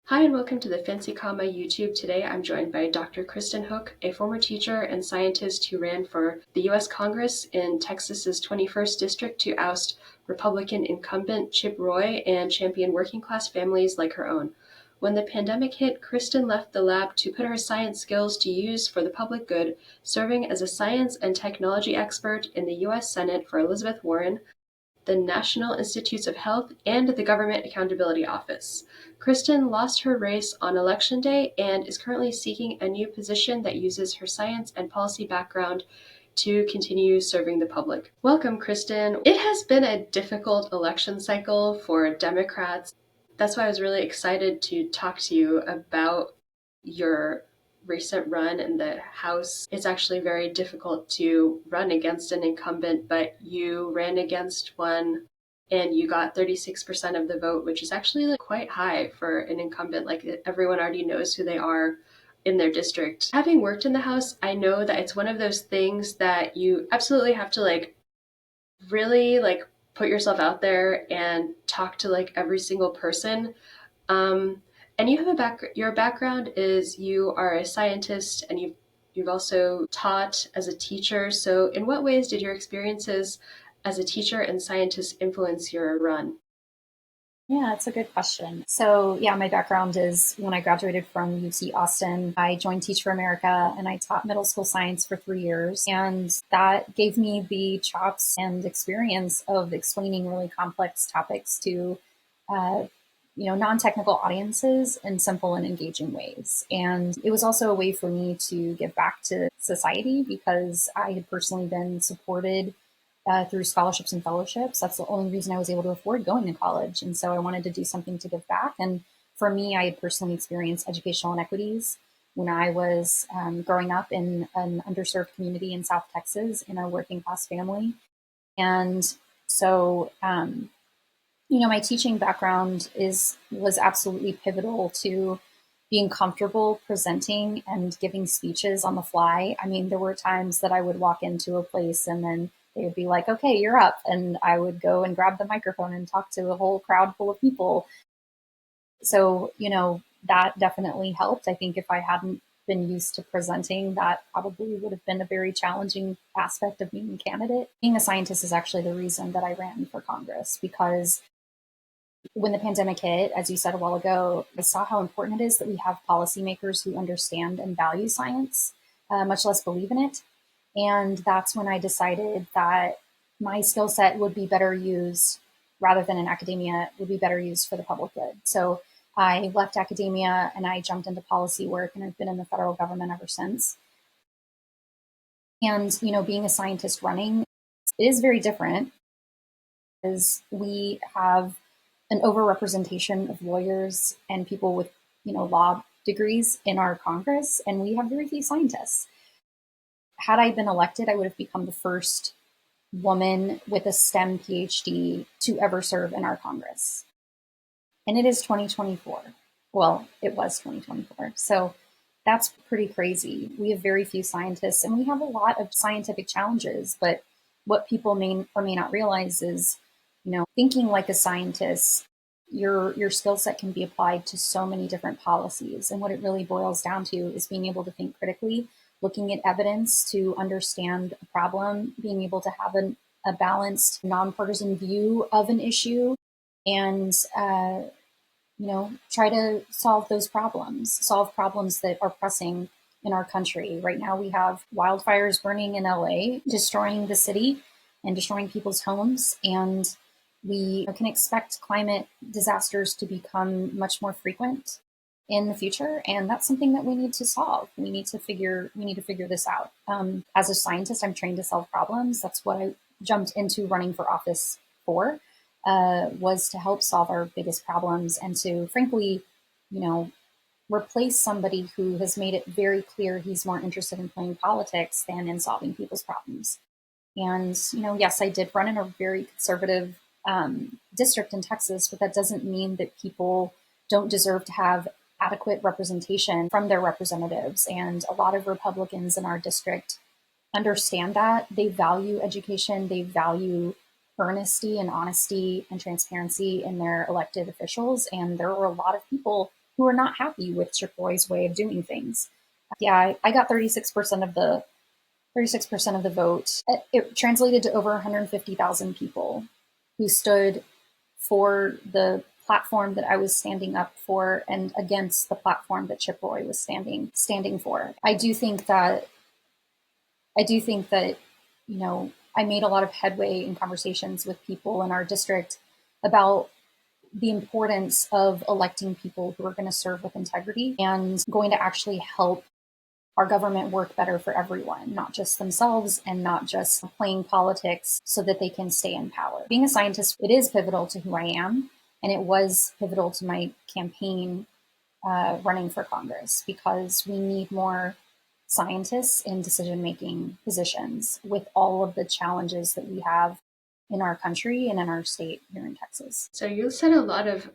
Hi and welcome to the Fancy Comma YouTube. Today I'm joined by Dr. Kristin Hook, a former teacher and scientist who ran for the U.S. Congress in Texas's 21st District to oust Republican incumbent Chip Roy and champion working class families like her own. When the pandemic hit, Kristin left the lab to put her science skills to use for the public good, serving as a science and technology expert in the U.S. Senate for Elizabeth Warren, the National Institutes of Health, and the Government Accountability Office. Kristin lost her race on Election Day and is currently seeking a new position that uses her science and policy background to continue serving the public. Welcome, Kristin. It has been a difficult election cycle for Democrats. That's why I was really excited to talk to you about your recent run in the House. It's actually very difficult to run against an incumbent, but you ran against one and you got 36% of the vote, which is actually quite high for an incumbent. Everyone already knows who they are in their district. Having worked in the House, I know that it's one of those things that you absolutely have to really put yourself out there and talk to every single person. Um, and you have your background is you are a scientist and you've also taught as a teacher. So in what ways did your experiences as a teacher and scientist influence your run? Yeah, it's a good question. So, yeah, my background is when I graduated from UT Austin, I joined Teach for America and I taught middle school science for 3 years. And that gave me the chops and experience of explaining really complex topics to, uh, non-technical audiences in simple and engaging ways. And it was also a way for me to give back to society because I had personally been supported through scholarships and fellowships. That's the only reason I was able to afford going to college. And so I wanted to do something to give back. And for me, I had personally experienced educational inequities when I was growing up in an underserved community in South Texas in a working class family. And so, my teaching background was absolutely pivotal to being comfortable presenting and giving speeches on the fly. I mean, there were times that I would walk into a place and then they would be like, okay, you're up. And I would go and grab the microphone and talk to a whole crowd full of people. So, that definitely helped. I think if I hadn't been used to presenting, that probably would have been a very challenging aspect of being a candidate. Being a scientist is actually the reason that I ran for Congress because when the pandemic hit, as you said a while ago, I saw how important it is that we have policymakers who understand and value science, much less believe in it. And that's when I decided that my skill set would be better used rather than in academia, would be better used for the public good. So I left academia and I jumped into policy work, and I've been in the federal government ever since. And, being a scientist running is very different because we have an overrepresentation of lawyers and people with, law degrees in our Congress, and we have very few scientists. Had I been elected, I would have become the first woman with a STEM PhD to ever serve in our Congress. And it is 2024. Well, it was 2024. So that's pretty crazy. We have very few scientists and we have a lot of scientific challenges. But what people may or may not realize is, thinking like a scientist, your skill set can be applied to so many different policies. And what it really boils down to is being able to think critically, looking at evidence to understand a problem, being able to have a balanced, nonpartisan view of an issue, and try to solve problems that are pressing in our country. Right now, we have wildfires burning in LA, destroying the city and destroying people's homes. And we can expect climate disasters to become much more frequent in the future. And that's something that we need to solve. We need to figure this out. As a scientist, I'm trained to solve problems. That's what I jumped into running for office for. Was to help solve our biggest problems and to, frankly, replace somebody who has made it very clear he's more interested in playing politics than in solving people's problems. And, yes, I did run in a very conservative district in Texas, but that doesn't mean that people don't deserve to have adequate representation from their representatives. And a lot of Republicans in our district understand that. They value education, they value earnesty and honesty and transparency in their elected officials. And there were a lot of people who are not happy with Chip way of doing things. Yeah, I got 36% of the vote. It translated to over 150,000 people who stood for the platform that I was standing up for and against the platform that Chip Roy was standing for. I do think that I made a lot of headway in conversations with people in our district about the importance of electing people who are going to serve with integrity and going to actually help our government work better for everyone, not just themselves and not just playing politics so that they can stay in power. Being a scientist, it is pivotal to who I am, and it was pivotal to my campaign running for Congress, because we need more scientists in decision-making positions with all of the challenges that we have in our country and in our state here in Texas. So you said a lot of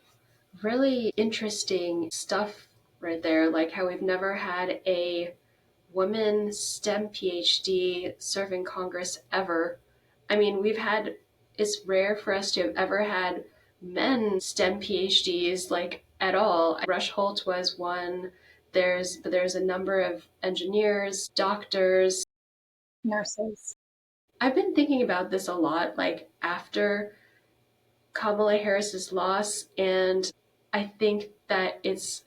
really interesting stuff right there, like how we've never had a woman STEM PhD serve in Congress ever. I mean, it's rare for us to have ever had men STEM PhDs like at all. Rush Holt was one. There's a number of engineers, doctors, Nurses. I've been thinking about this a lot, like after Kamala Harris's loss, and I think that it's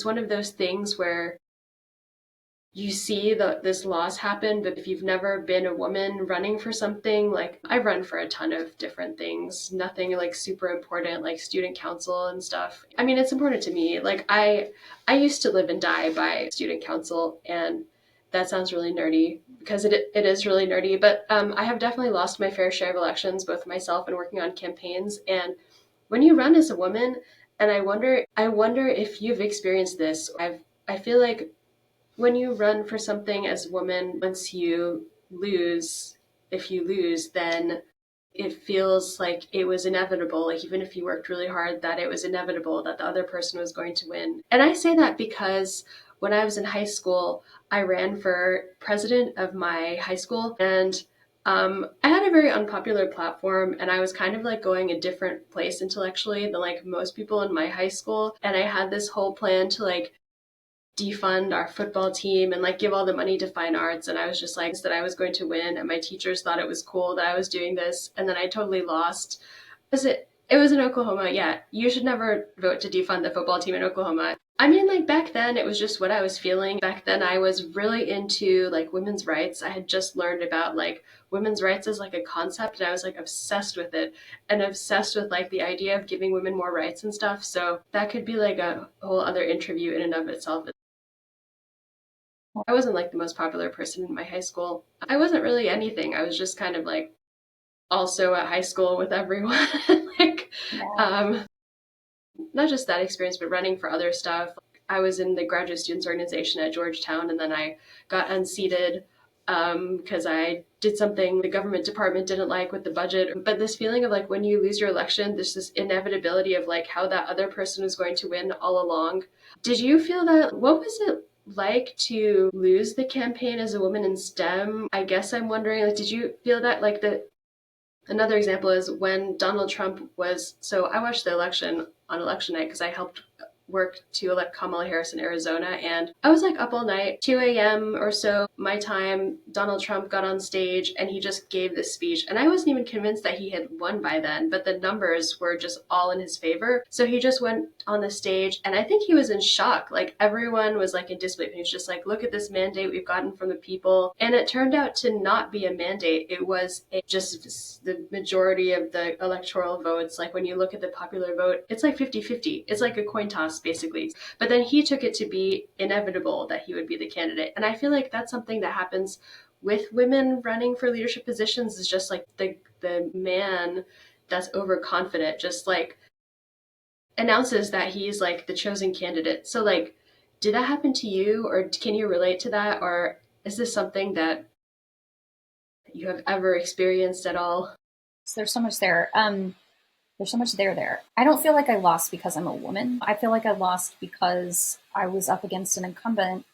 one of those things where you see this loss happen, but if you've never been a woman running for something, like I've run for a ton of different things, nothing like super important, like student council and stuff. I mean, it's important to me. Like I used to live and die by student council, and that sounds really nerdy because it is really nerdy, but I have definitely lost my fair share of elections, both myself and working on campaigns. And when you run as a woman, and I wonder if you've experienced this. I feel like when you run for something as a woman, once you lose, if you lose, then it feels like it was inevitable, like even if you worked really hard, that it was inevitable that the other person was going to win. And I say that because when I was in high school, I ran for president of my high school, and I had a very unpopular platform, and I was kind of like going a different place intellectually than like most people in my high school. And I had this whole plan to like defund our football team and like give all the money to fine arts, and I was just like that I was going to win, and my teachers thought it was cool that I was doing this, and then I totally lost. It was in Oklahoma. Yeah, you should never vote to defund the football team in Oklahoma. I mean, like back then it was just what I was feeling. Back then I was really into like women's rights. I had just learned about like women's rights as like a concept, and I was like obsessed with it and obsessed with like the idea of giving women more rights and stuff. So that could be like a whole other interview in and of itself. I wasn't like the most popular person in my high school. I wasn't really anything. I was just kind of like also at high school with everyone. like, Yeah. um, not just that experience, but running for other stuff. I was in the graduate students organization at Georgetown, and then I got unseated because I did something the government department didn't like with the budget. But this feeling of like when you lose your election, there's this inevitability of like how that other person was going to win all along. Did you feel that? What was it like to lose the campaign as a woman in STEM? I guess I'm wondering, like, did you feel that like the another example is when Donald Trump was, so I watched the election on election night because I helped work to elect Kamala Harris in Arizona, and I was like up all night, 2 a.m. or so my time. Donald Trump got on stage and he just gave this speech, and I wasn't even convinced that he had won by then, but the numbers were just all in his favor. So he just went on the stage, and I think he was in shock. Like everyone was like in disbelief. He was just like, look at this mandate we've gotten from the people. And it turned out to not be a mandate. It was just the majority of the electoral votes. Like when you look at the popular vote, it's like 50-50. It's like a coin toss basically. But then he took it to be inevitable that he would be the candidate. And I feel like that's something that happens with women running for leadership positions, is just like the man that's overconfident just like announces that he's like the chosen candidate. So like, did that happen to you, or can you relate to that, or is this something that you have ever experienced at all? So there's so much there. There's so much there. I don't feel like I lost because I'm a woman. I feel like I lost because I was up against an incumbent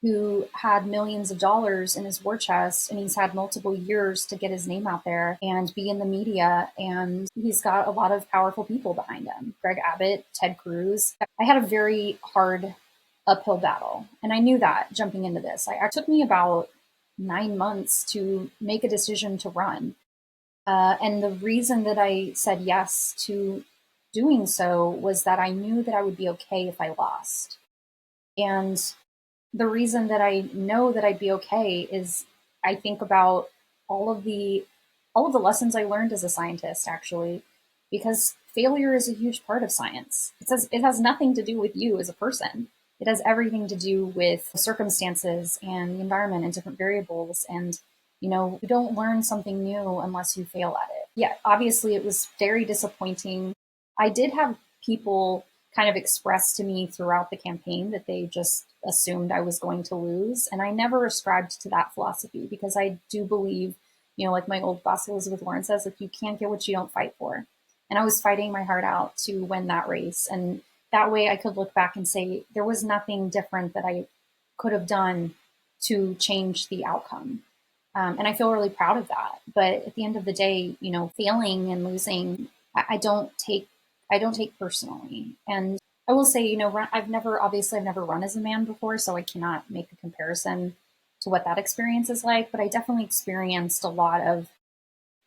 who had millions of dollars in his war chest, and he's had multiple years to get his name out there and be in the media, and he's got a lot of powerful people behind him. Greg Abbott, Ted Cruz. I had a very hard uphill battle, and I knew that jumping into this. It took me about 9 months to make a decision to run. And the reason that I said yes to doing so was that I knew that I would be okay if I lost. And the reason that I know that I'd be okay is I think about all of the lessons I learned as a scientist, actually, because failure is a huge part of science. It has nothing to do with you as a person. It has everything to do with circumstances and the environment and different variables. And, you don't learn something new unless you fail at it. Yeah, obviously it was very disappointing. I did have people kind of expressed to me throughout the campaign that they just assumed I was going to lose. And I never ascribed to that philosophy because I do believe, like my old boss Elizabeth Warren says, like, you can't get what you don't fight for. And I was fighting my heart out to win that race. And that way I could look back and say there was nothing different that I could have done to change the outcome. And I feel really proud of that. But at the end of the day, failing and losing, I don't take personally. And I will say, I've never run as a man before, so I cannot make a comparison to what that experience is like, but I definitely experienced a lot of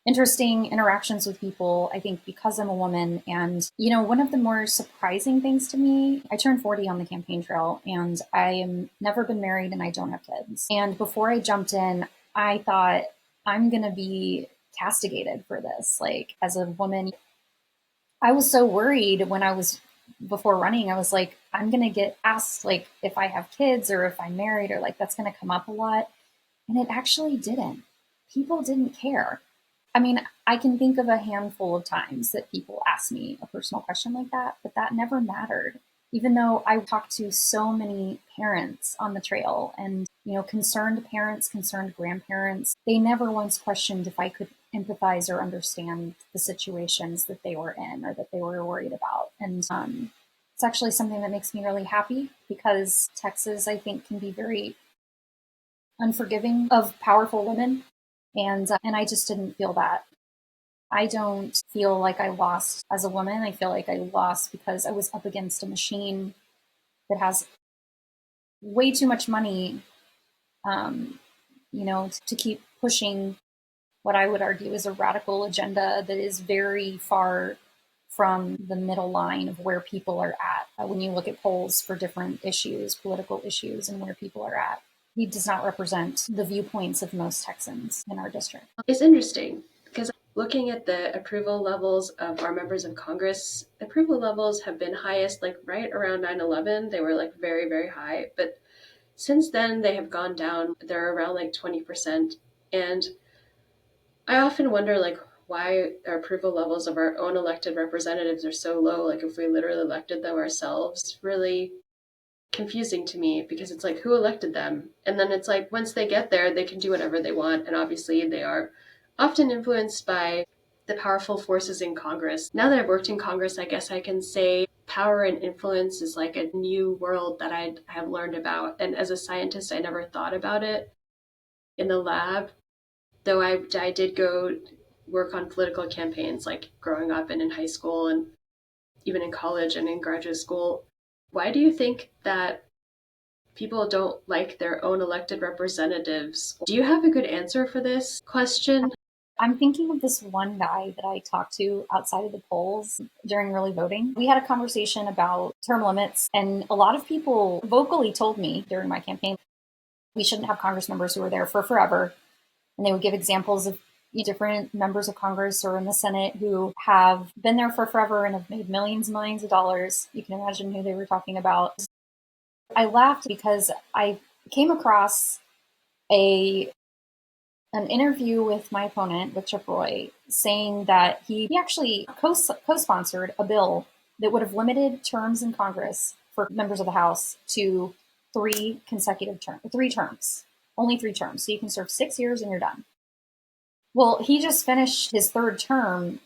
interesting interactions with people, I think because I'm a woman. And, one of the more surprising things to me, I turned 40 on the campaign trail and I am never been married and I don't have kids. And before I jumped in, I thought I'm going to be castigated for this. Like, as a woman, I was so worried when before running, I was like, I'm going to get asked like if I have kids or if I'm married, or like that's going to come up a lot. And it actually didn't. People didn't care. I mean, I can think of a handful of times that people ask me a personal question like that, but that never mattered. Even though I talked to so many parents on the trail and, concerned parents, concerned grandparents, they never once questioned if I could empathize or understand the situations that they were in or that they were worried about. And it's actually something that makes me really happy because Texas, I think, can be very unforgiving of powerful women. And I just didn't feel that. I don't feel like I lost as a woman. I feel like I lost because I was up against a machine that has way too much money, to keep pushing what I would argue is a radical agenda that is very far from the middle line of where people are at. When you look at polls for different issues, political issues, and where people are at, he does not represent the viewpoints of most Texans in our district. It's interesting because looking at the approval levels of our members of Congress, approval levels have been highest like right around 9/11. They were like very, very high. But since then, they have gone down. They're around like 20%. And I often wonder like why our approval levels of our own elected representatives are so low. Like if we literally elected them ourselves, really confusing to me because it's like, who elected them? And then it's like, once they get there, they can do whatever they want. And obviously they are often influenced by the powerful forces in Congress. Now that I've worked in Congress, I guess I can say power and influence is like a new world that I have learned about. And as a scientist, I never thought about it in the lab, though I did go work on political campaigns like growing up and in high school and even in college and in graduate school. Why do you think that people don't like their own elected representatives? Do you have a good answer for this question? I'm thinking of this one guy that I talked to outside of the polls during early voting. We had a conversation about term limits, and a lot of people vocally told me during my campaign we shouldn't have Congress members who are there for forever. And they would give examples of different members of Congress or in the Senate who have been there for forever and have made millions and millions of dollars. You can imagine who they were talking about. I laughed because I came across an interview with my opponent, with Chip Roy, saying that he actually co-sponsored a bill that would have limited terms in Congress for members of the House to 3 terms, only 3 terms. So you can serve 6 years and you're done. Well, he just finished his 3rd term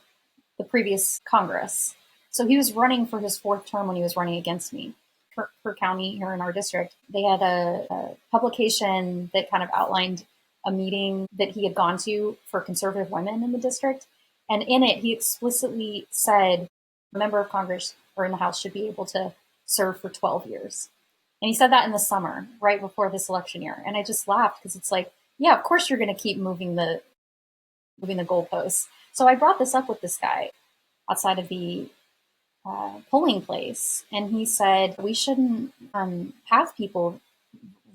the previous Congress. So he was running for his 4th term when he was running against me. per county here in our district. They had a publication that kind of outlined a meeting that he had gone to for conservative women in the district. And in it, he explicitly said a member of Congress or in the House should be able to serve for 12 years. And he said that in the summer, right before this election year. And I just laughed because it's like, yeah, of course you're going to keep moving the goalposts. So I brought this up with this guy outside of the polling place, and he said we shouldn't have people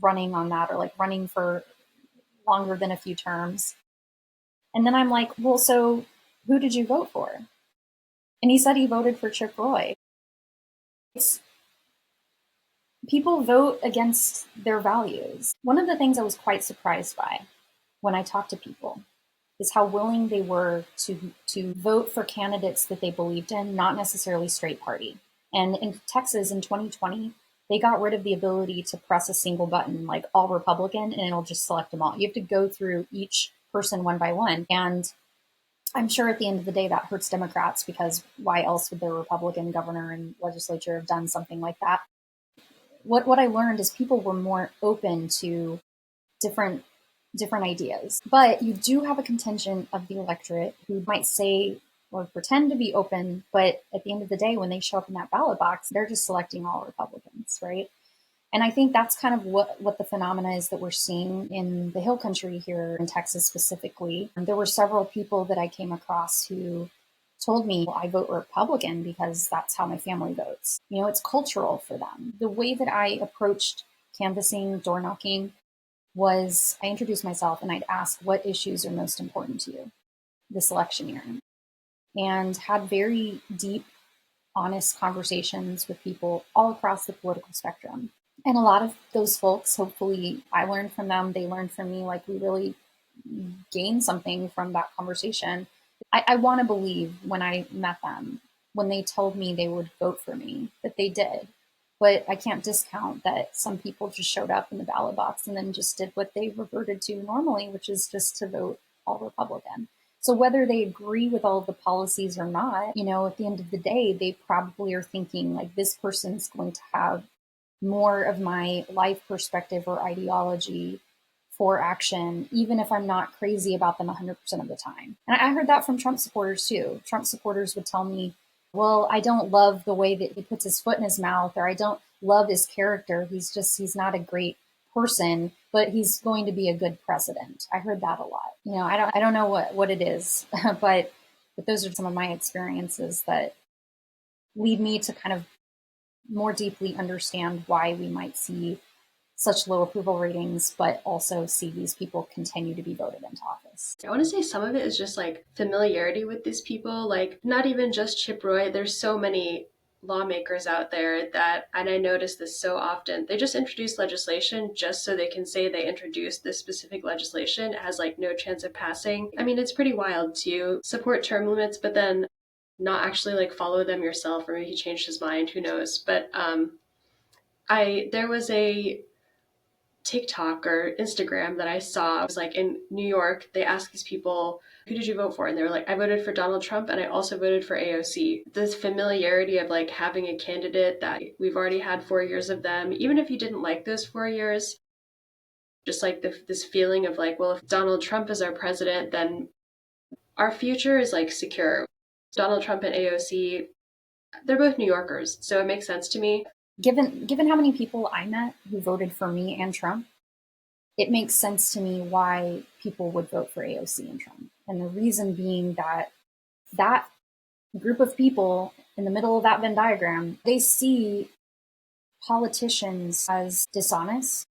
running on that or like running for longer than a few terms. And then I'm like, well, so who did you vote for? And he said he voted for Chip Roy. It's, people vote against their values. One of the things I was quite surprised by when I talked to people is how willing they were to vote for candidates that they believed in, not necessarily straight party. And in Texas in 2020, they got rid of the ability to press a single button, like all Republican, and it'll just select them all. You have to go through each person one by one. And I'm sure at the end of the day that hurts Democrats, because why else would their Republican governor and legislature have done something like that? What I learned is people were more open to different ideas. But you do have a contingent of the electorate who might say or pretend to be open, but at the end of the day, when they show up in that ballot box, they're just selecting all Republicans, right? And I think that's kind of what the phenomena is that we're seeing in the Hill Country here in Texas specifically. And there were several people that I came across who told me, well, I vote Republican because that's how my family votes. You know, it's cultural for them. The way that I approached canvassing, door knocking, was I introduced myself and I'd ask what issues are most important to you this election year, and had very deep, honest conversations with people all across the political spectrum. And a lot of those folks, hopefully I learned from them, they learned from me, like we really gained something from that conversation. I want to believe when I met them, when they told me they would vote for me, that they did. But I can't discount that some people just showed up in the ballot box and then just did what they reverted to normally, which is just to vote all Republican. So whether they agree with all of the policies or not, you know, at the end of the day, they probably are thinking like this person's going to have more of my life perspective or ideology for action, even if I'm not crazy about them 100% of the time. And I heard that from Trump supporters too. Trump supporters would tell me, well, I don't love the way that he puts his foot in his mouth, or I don't love his character. He's not a great person, but he's going to be a good president. I heard that a lot. You know, I don't know what it is, but those are some of my experiences that lead me to kind of more deeply understand why we might see such low approval ratings, but also see these people continue to be voted into office. I want to say some of it is just like familiarity with these people, like not even just Chip Roy. There's so many lawmakers out there that, and I notice this so often, they just introduce legislation just so they can say they introduced this specific legislation. It has like no chance of passing. I mean, it's pretty wild to support term limits, but then not actually like follow them yourself, or maybe he changed his mind, who knows. But there was a TikTok or Instagram that I saw. It was like in New York, they asked these people, who did you vote for? And they were like, I voted for Donald Trump and I also voted for AOC. This familiarity of like having a candidate that we've already had 4 years of them, even if you didn't like those 4 years, just like this feeling of like, well, if Donald Trump is our president, then our future is like secure. Donald Trump and AOC, they're both New Yorkers, so it makes sense to me. Given how many people I met who voted for me and Trump, it makes sense to me why people would vote for AOC and Trump. And the reason being that that group of people in the middle of that Venn diagram, they see politicians as dishonest,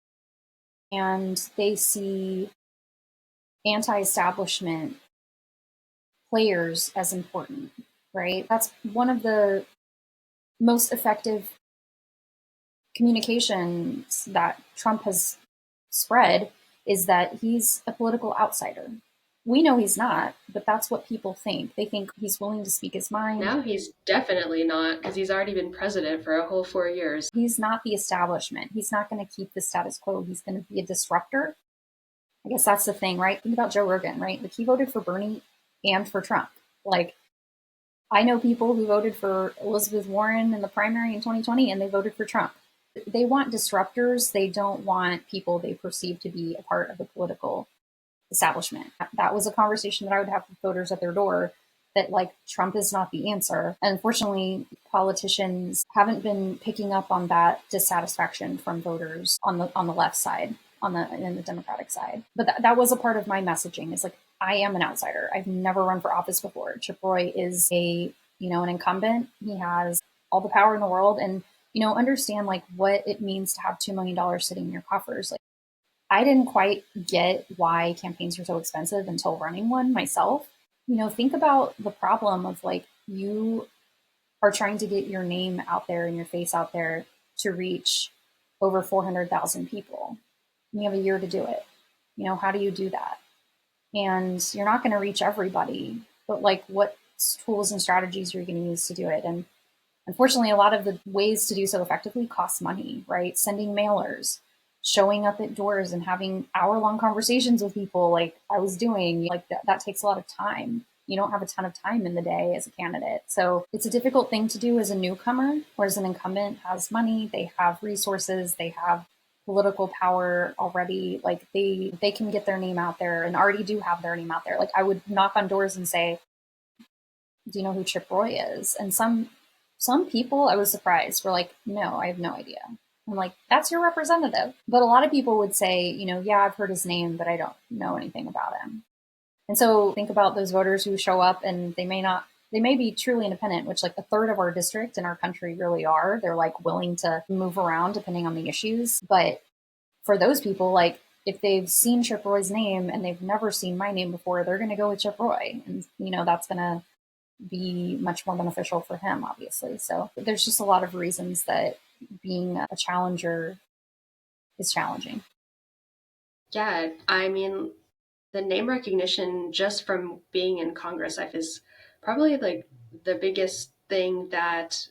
and they see anti-establishment players as important, right? That's one of the most effective communications that Trump has spread, is that he's a political outsider. We know he's not, but that's what people think. They think he's willing to speak his mind. Now he's definitely not, because he's already been president for a whole 4 years. He's not the establishment. He's not going to keep the status quo. He's going to be a disruptor. I guess that's the thing, right? Think about Joe Rogan, right? Like, he voted for Bernie and for Trump. Like, I know people who voted for Elizabeth Warren in the primary in 2020 and they voted for Trump. They want disruptors. They don't want people they perceive to be a part of the political establishment. That was a conversation that I would have with voters at their door, that like Trump is not the answer. And unfortunately, politicians haven't been picking up on that dissatisfaction from voters on the left side, in the Democratic side. But that was a part of my messaging, is like, I am an outsider. I've never run for office before. Chip Roy is an incumbent. He has all the power in the world, and understand like what it means to have $2 million sitting in your coffers. Like, I didn't quite get why campaigns are so expensive until running one myself. Think about the problem of like, you are trying to get your name out there and your face out there to reach over 400,000 people. And you have a year to do it. How do you do that? And you're not going to reach everybody, but like, what tools and strategies are you going to use to do it? And unfortunately, a lot of the ways to do so effectively costs money, right? Sending mailers, showing up at doors and having hour-long conversations with people like I was doing, like that takes a lot of time. You don't have a ton of time in the day as a candidate. So it's a difficult thing to do as a newcomer, whereas an incumbent has money, they have resources, they have political power already. Like they can get their name out there, and already do have their name out there. Like, I would knock on doors and say, do you know who Chip Roy is? And some people, I was surprised, were like, no, I have no idea. I'm like, that's your representative. But a lot of people would say, yeah, I've heard his name, but I don't know anything about him. And so think about those voters who show up, and they may be truly independent, which like a third of our district in our country really are. They're like willing to move around depending on the issues. But for those people, like, if they've seen Chip Roy's name and they've never seen my name before, they're going to go with Chip Roy. And, that's going to be much more beneficial for him, obviously. So there's just a lot of reasons that being a challenger is challenging. Yeah, I mean, the name recognition just from being in Congress, I is probably like the biggest thing that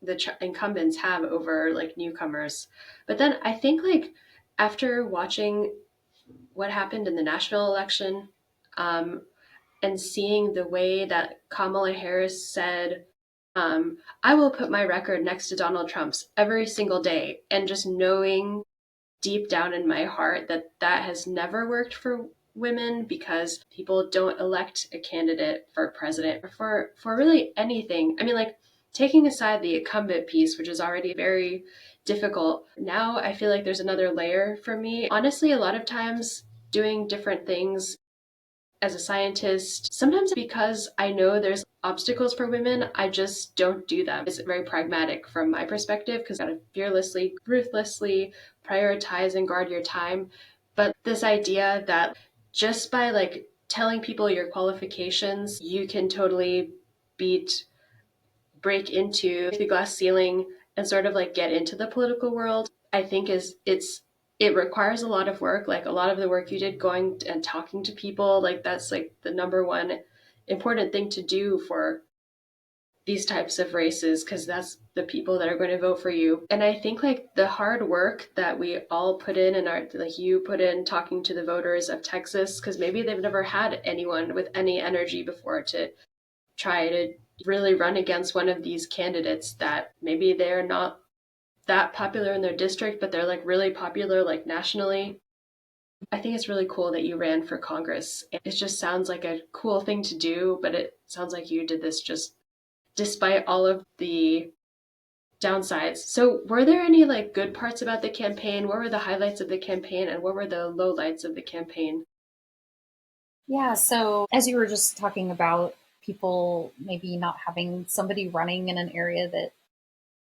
the incumbents have over like newcomers. But then I think like after watching what happened in the national election, um, and seeing the way that Kamala Harris said, I will put my record next to Donald Trump's every single day, and just knowing deep down in my heart that that has never worked for women, because people don't elect a candidate for president or for really anything. I mean, like, taking aside the incumbent piece, which is already very difficult, now I feel like there's another layer for me. Honestly, a lot of times doing different things as a scientist, sometimes because I know there's obstacles for women, I just don't do them. It's very pragmatic from my perspective, because you gotta fearlessly, ruthlessly prioritize and guard your time. But this idea that just by like telling people your qualifications, you can totally beat break into the glass ceiling and sort of like get into the political world, I think it requires a lot of work. Like, a lot of the work you did going and talking to people, like that's like the number one important thing to do for these types of races, because that's the people that are going to vote for you. And I think like the hard work that we all put in, and our, like you put in talking to the voters of Texas, because maybe they've never had anyone with any energy before to try to really run against one of these candidates that maybe they're not that popular in their district, but they're like really popular like nationally. I think it's really cool that you ran for Congress. It just sounds like a cool thing to do, but it sounds like you did this just despite all of the downsides. So were there any like good parts about the campaign? What were the highlights of the campaign, and what were the lowlights of the campaign? Yeah. So as you were just talking about people maybe not having somebody running in an area that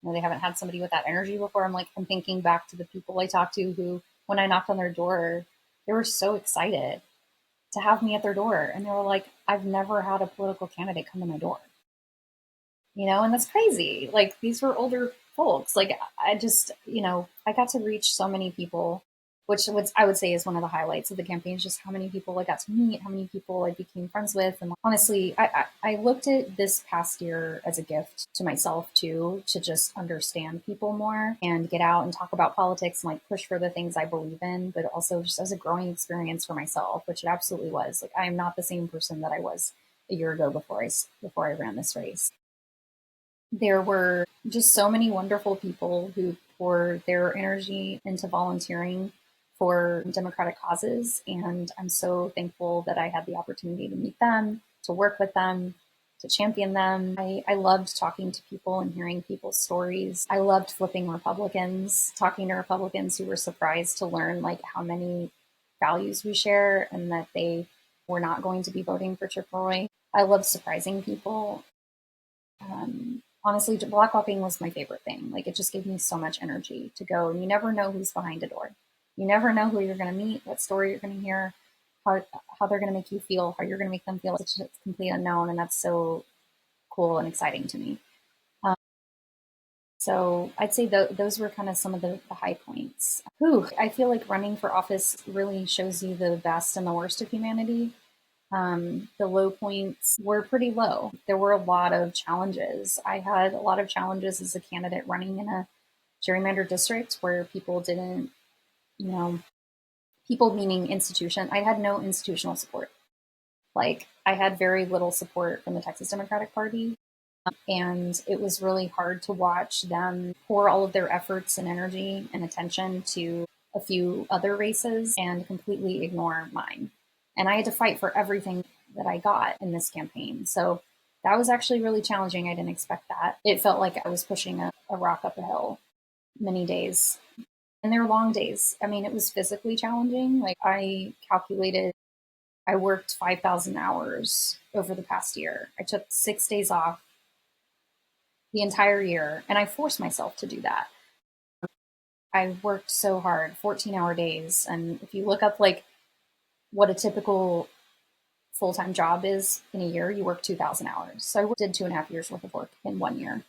they haven't had somebody with that energy before, I'm thinking back to the people I talked to who, when I knocked on their door, they were so excited to have me at their door. And they were like, I've never had a political candidate come to my door. And that's crazy. Like, these were older folks. Like, I just, I got to reach so many people, which I would say is one of the highlights of the campaign, is just how many people I got to meet, how many people I became friends with. And honestly, I looked at this past year as a gift to myself too, to just understand people more and get out and talk about politics and like push for the things I believe in, but also just as a growing experience for myself, which it absolutely was. Like, I am not the same person that I was a year ago before I ran this race. There were just so many wonderful people who pour their energy into volunteering for democratic causes. And I'm so thankful that I had the opportunity to meet them, to work with them, to champion them. I loved talking to people and hearing people's stories. I loved flipping Republicans, talking to Republicans who were surprised to learn like how many values we share and that they were not going to be voting for Chip Roy. I love surprising people. Honestly, blackwalking was my favorite thing. Like, it just gave me so much energy to go, and you never know who's behind a door. You never know who you're going to meet, what story you're going to hear, how they're going to make you feel, how you're going to make them feel. It's just complete unknown, and that's so cool and exciting to me. So I'd say those were kind of some of the high points. I feel like running for office really shows you the best and the worst of humanity. The low points were pretty low. There were a lot of challenges. I had a lot of challenges as a candidate running in a gerrymandered district where people didn't, people meaning institution. I had no institutional support. Like, I had very little support from the Texas Democratic Party. And it was really hard to watch them pour all of their efforts and energy and attention to a few other races and completely ignore mine. And I had to fight for everything that I got in this campaign. So that was actually really challenging. I didn't expect that. It felt like I was pushing a rock up a hill many days. And they were long days. I mean, it was physically challenging. Like, I calculated, I worked 5,000 hours over the past year. I took 6 days off the entire year, and I forced myself to do that. I worked so hard, 14-hour days. And if you look up like what a typical full-time job is in a year, you work 2,000 hours. So I did 2.5 years worth of work in 1 year.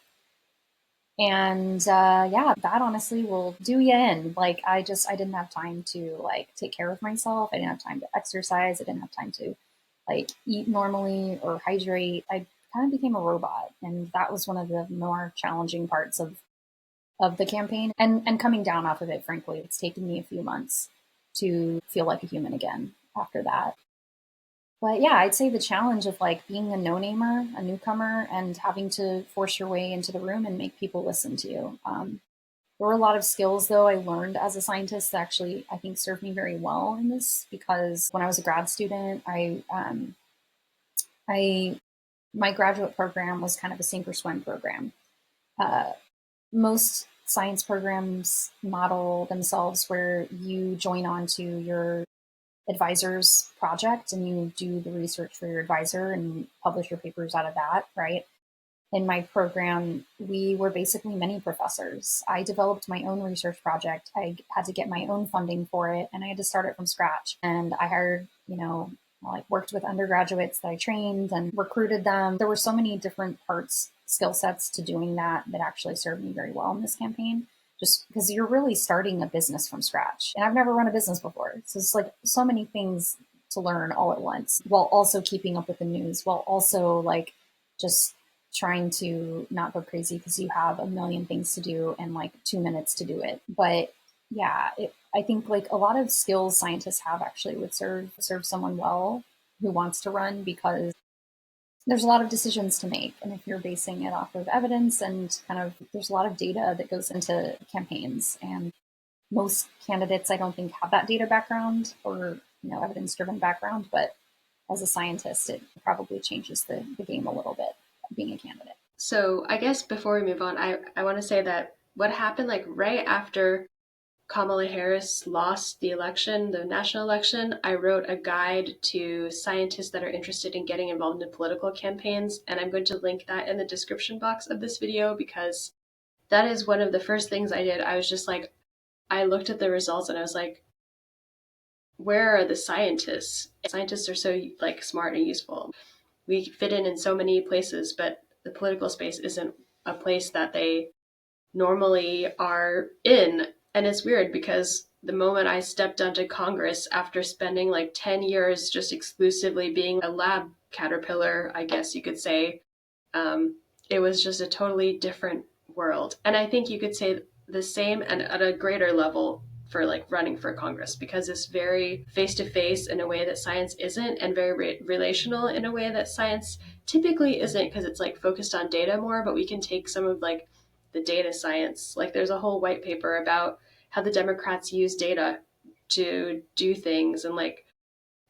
And yeah, that honestly will do you in. Like, I didn't have time to like take care of myself. I didn't have time to exercise. I didn't have time to like eat normally or hydrate. I kind of became a robot. And that was one of the more challenging parts of the campaign and coming down off of it. Frankly, it's taken me a few months to feel like a human again after that. But yeah, I'd say the challenge of like being a no-namer, a newcomer, and having to force your way into the room and make people listen to you. There were a lot of skills, though, I learned as a scientist that actually I think served me very well in this, because when I was a grad student, I my graduate program was kind of a sink or swim program. Most science programs model themselves where you join on to your advisor's project and you do the research for your advisor and publish your papers out of that, right? In my program, we were basically mini professors. I developed my own research project. I had to get my own funding for it, and I had to start it from scratch. And I hired, like worked with undergraduates that I trained and recruited them. There were so many different skill sets to doing that actually served me very well in this campaign, just because you're really starting a business from scratch. And I've never run a business before. So it's like so many things to learn all at once, while also keeping up with the news, while also like just trying to not go crazy because you have a million things to do and like 2 minutes to do it. But yeah, I think like a lot of skills scientists have actually would serve someone well who wants to run, because there's a lot of decisions to make. And if you're basing it off of evidence and kind of, there's a lot of data that goes into campaigns, and most candidates, I don't think, have that data background or, evidence driven background. But as a scientist, it probably changes the game a little bit, being a candidate. So I guess before we move on, I want to say that what happened like right after Kamala Harris lost the election, the national election, I wrote a guide to scientists that are interested in getting involved in political campaigns, and I'm going to link that in the description box of this video, because that is one of the first things I did. I was just like, I looked at the results and I was like, where are the scientists? Scientists are so like smart and useful. We fit in so many places, but the political space isn't a place that they normally are in. And it's weird because the moment I stepped onto Congress after spending like 10 years just exclusively being a lab caterpillar, I guess you could say, it was just a totally different world. And I think you could say the same and at a greater level for like running for Congress, because it's very face to face in a way that science isn't, and very relational in a way that science typically isn't, because it's like focused on data more, but we can take some of like the data science. Like there's a whole white paper about how the Democrats use data to do things, and like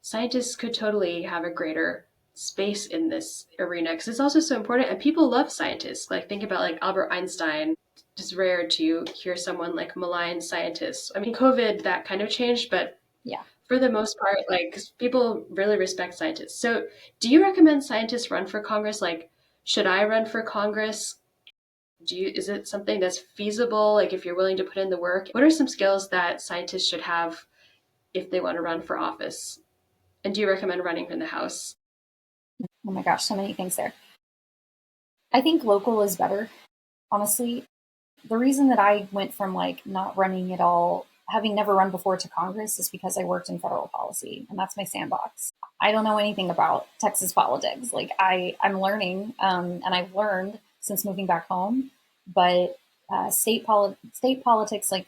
scientists could totally have a greater space in this arena because it's also so important, and people love scientists. Like think about like Albert Einstein. It's rare to hear someone like malign scientists. I mean, COVID that kind of changed, but Yeah. for the most part, like people really respect scientists. So, do you recommend scientists run for Congress? Like, should I run for Congress? Is it something that's feasible? Like, if you're willing to put in the work, what are some skills that scientists should have if they want to run for office? And do you recommend running in the House? Oh my gosh, so many things there. I think local is better, honestly. The reason that I went from like not running at all, having never run before, to Congress is because I worked in federal policy, and that's my sandbox. I don't know anything about Texas politics. Like I'm learning, and I've learned since moving back home. But state politics, like,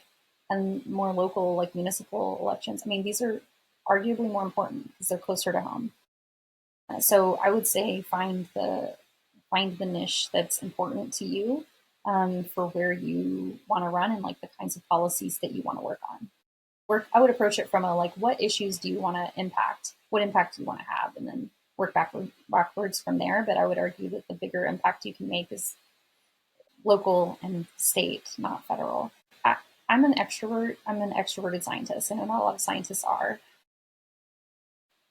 and more local, like municipal elections. I mean, these are arguably more important because they're closer to home. So I would say find the niche that's important to you, for where you want to run and like the kinds of policies that you want to work on. I would approach it from a like, what issues do you want to impact? What impact do you want to have? And then work backwards from there. But I would argue that the bigger impact you can make is local and state, not federal. I, I'm an extrovert. I'm an extroverted scientist. I know not a lot of scientists are.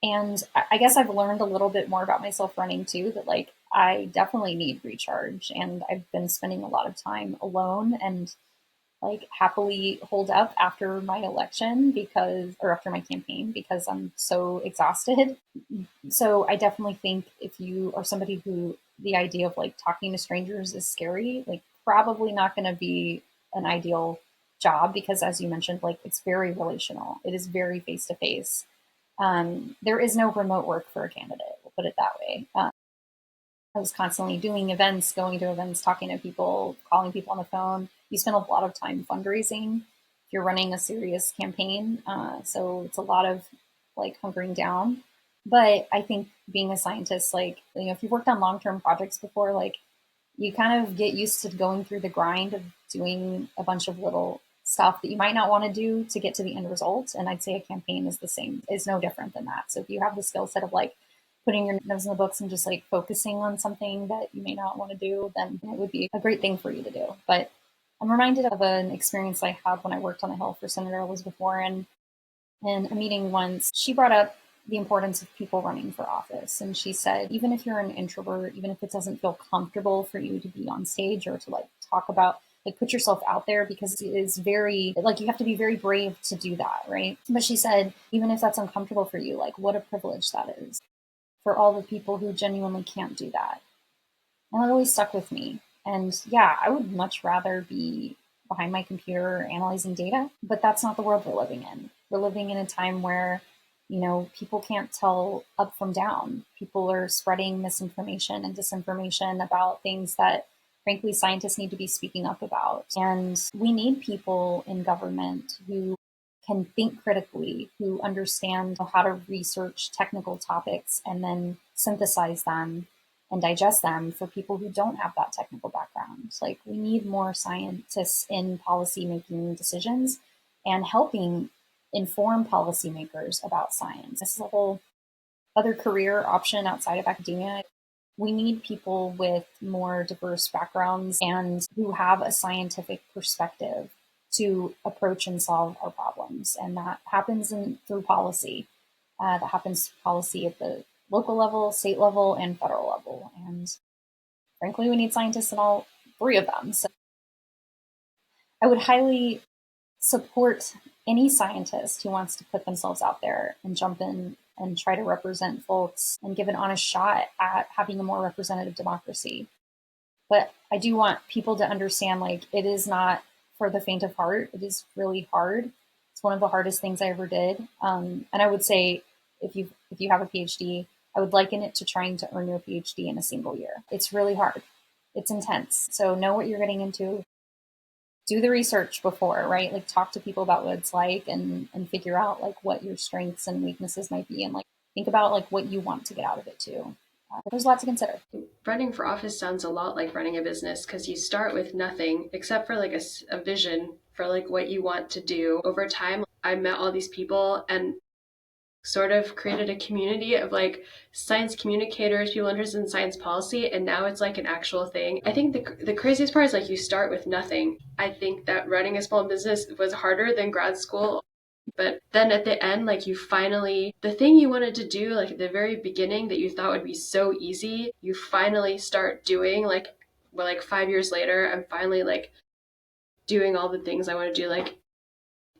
And I guess I've learned a little bit more about myself running too, that like I definitely need recharge. And I've been spending a lot of time alone and like happily holed up after my election or after my campaign because I'm so exhausted. So I definitely think if you are somebody who the idea of like talking to strangers is scary, like probably not going to be an ideal job because, as you mentioned, like it's very relational. It is very face to face. There is no remote work for a candidate. We'll put it that way. I was constantly doing events, going to events, talking to people, calling people on the phone. You spend a lot of time fundraising if you're running a serious campaign. So it's a lot of like hunkering down. But I think being a scientist, like, if you've worked on long term projects before, like you kind of get used to going through the grind of doing a bunch of little stuff that you might not want to do to get to the end result. And I'd say a campaign is is no different than that. So if you have the skill set of like putting your nose in the books and just like focusing on something that you may not want to do, then it would be a great thing for you to do. But I'm reminded of an experience I had when I worked on the Hill for Senator Elizabeth Warren. In a meeting once, she brought up the importance of people running for office. And she said, even if you're an introvert, even if it doesn't feel comfortable for you to be on stage or to like talk about, like put yourself out there, because it is very, like you have to be very brave to do that, right? But she said, even if that's uncomfortable for you, like what a privilege that is for all the people who genuinely can't do that. And it always stuck with me. And yeah, I would much rather be behind my computer analyzing data, but that's not the world we're living in. We're living in a time where, people can't tell up from down. People are spreading misinformation and disinformation about things that, frankly, scientists need to be speaking up about. And we need people in government who can think critically, who understand how to research technical topics and then synthesize them and digest them for people who don't have that technical background. Like we need more scientists in policy making decisions and helping inform policymakers about science. This is a whole other career option outside of academia. We need people with more diverse backgrounds and who have a scientific perspective to approach and solve our problems. And that happens through policy. That happens through policy at the local level, state level, and federal level. And frankly, we need scientists in all three of them. So I would highly support any scientist who wants to put themselves out there and jump in and try to represent folks and give an honest shot at having a more representative democracy. But I do want people to understand, like, it is not for the faint of heart. It is really hard. It's one of the hardest things I ever did. And I would say, if you have a PhD, I would liken it to trying to earn your PhD in a single year. It's really hard. It's intense. So know what you're getting into. Do the research before, right? Like talk to people about what it's like and figure out like what your strengths and weaknesses might be, and like think about like what you want to get out of it too. But there's a lot to consider. Running for office sounds a lot like running a business because you start with nothing except for like a vision for like what you want to do. Over time, I met all these people and sort of created a community of like science communicators, people interested in science policy, and now it's like an actual thing. I think the craziest part is like you start with nothing. I think that running a small business was harder than grad school. But then at the end, like you finally, the thing you wanted to do, like at the very beginning that you thought would be so easy, you finally start doing like, well, like 5 years later, I'm finally like doing all the things I want to do, like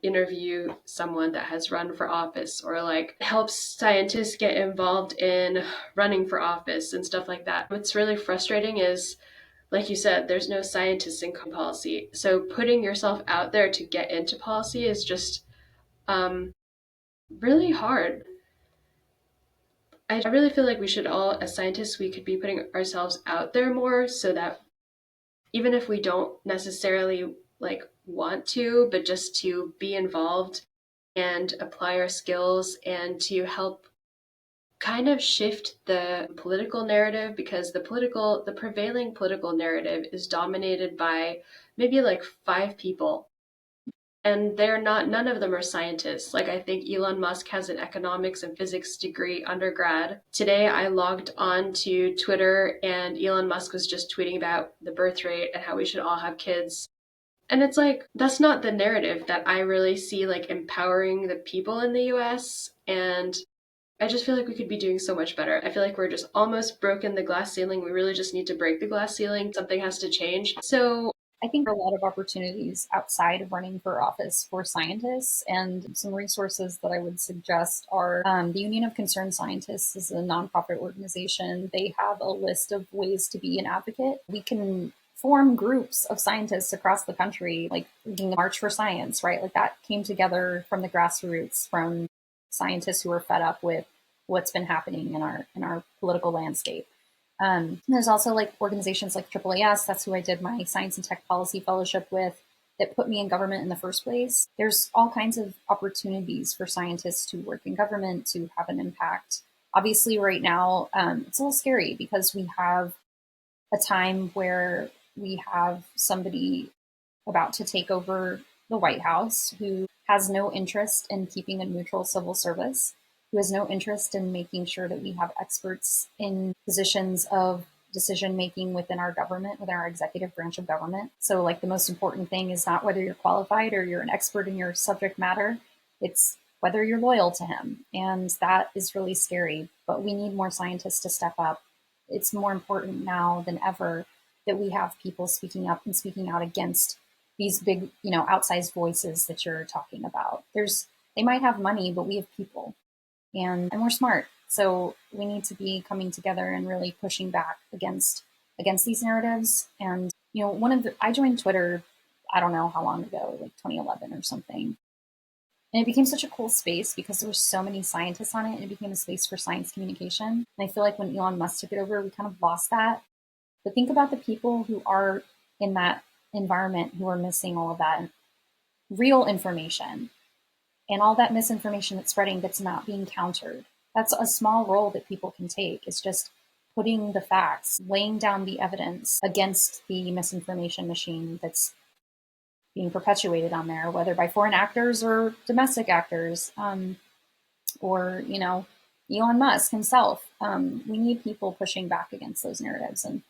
interview someone that has run for office or like helps scientists get involved in running for office and stuff like that. What's really frustrating is, like you said, there's no scientists in policy. So putting yourself out there to get into policy is just really hard. I really feel like we should all, as scientists, we could be putting ourselves out there more so that even if we don't necessarily like want to, but just to be involved and apply our skills and to help kind of shift the political narrative because the prevailing political narrative is dominated by maybe like five people, and they're not, none of them are scientists. Like I think Elon Musk has an economics and physics degree undergrad. Today I logged on to Twitter and Elon Musk was just tweeting about the birth rate and how we should all have kids. And it's like that's not the narrative that I really see like empowering the people in the US. And I just feel like we could be doing so much better. I feel like we're just almost broken the glass ceiling. We really just need to break the glass ceiling. Something has to change. So I think there are a lot of opportunities outside of running for office for scientists, and some resources that I would suggest are the Union of Concerned Scientists is a nonprofit organization. They have a list of ways to be an advocate. We can form groups of scientists across the country, like leading the March for Science, right? Like that came together from the grassroots, from scientists who are fed up with what's been happening in our political landscape. There's also like organizations like AAAS, that's who I did my science and tech policy fellowship with, that put me in government in the first place. There's all kinds of opportunities for scientists to work in government, to have an impact. Obviously, right now, it's a little scary because we have a time where we have somebody about to take over the White House who has no interest in keeping a neutral civil service, who has no interest in making sure that we have experts in positions of decision making within our government, within our executive branch of government. So, like, the most important thing is not whether you're qualified or you're an expert in your subject matter, it's whether you're loyal to him. And that is really scary. But we need more scientists to step up. It's more important now than ever that we have people speaking up and speaking out against these big, outsized voices that you're talking about. They might have money, but we have people, and we're smart. So we need to be coming together and really pushing back against these narratives. And I joined Twitter, I don't know how long ago, like 2011 or something. And it became such a cool space because there were so many scientists on it, and it became a space for science communication. And I feel like when Elon Musk took it over, we kind of lost that. But think about the people who are in that environment who are missing all of that real information and all that misinformation that's spreading that's not being countered. That's a small role that people can take. It's just putting the facts, laying down the evidence against the misinformation machine that's being perpetuated on there, whether by foreign actors or domestic actors, or Elon Musk himself. We need people pushing back against those narratives, and